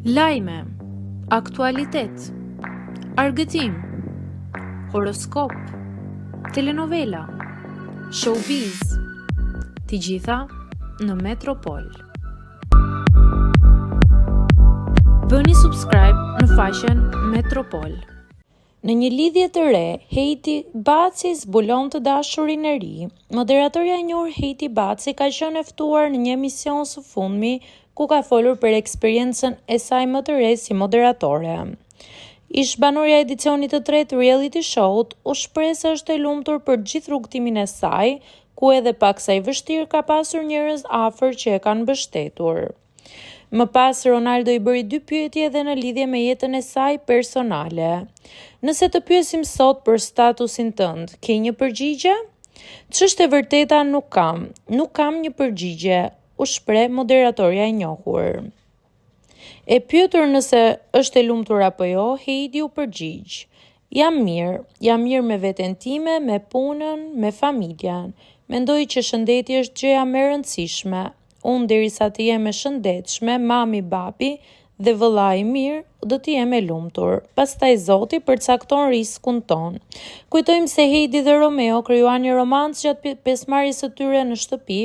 Lajme, aktualitet, argëtim, horoskop, telenovela, showbiz, të gjitha në Metropol. Bëni subscribe në faqen Metropol. Në një lidhje të re, Heidi Baci zbulon të dashurin e ri. Moderatorja e njohur Heidi Baci ka qenë e ftuar në një emision së fundmi ku ka folur për eksperiencën e saj më të re si moderatore. Ish banorja e edicionit të tretë reality show-t u shpreh se është e lumtur për gjithë rrugtimin e saj, ku edhe paksa i vështirë ka pasur njerëz afër që e kanë mbështetur. Më pas, Ronaldo i bëri 2 pyetje edhe në lidhje me jetën e saj personale. Nëse të pyesim sot për statusin tënd, ke një përgjigje? Ç'është e vërteta nuk kam një përgjigje, u shpreh moderatorja e njohur. E pyetur nëse është e lumtur apo jo, Heidi u përgjigj: Jam mirë me veten time, me punën, me familjen. Mendoj që shëndeti është gjëja më e rëndësishme. Unë derisa të jem e shëndetshme, mami, babi dhe vëllai i mirë, do të jem e lumtur. Pastaj Zoti përcakton riskun ton. Kujtojmë se Heidi dhe Romeo krijuan një romancë gjatë pjesëmarrjes së tyre në shtëpi,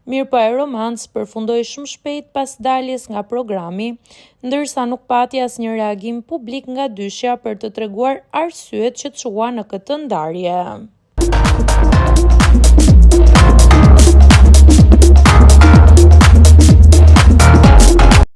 mirëpo ai romancë përfundoi shumë shpejt pas daljes nga programi, ndërsa nuk pati asnjë reagim publik nga dyshja për të treguar arsyet që çua në këtë ndarje.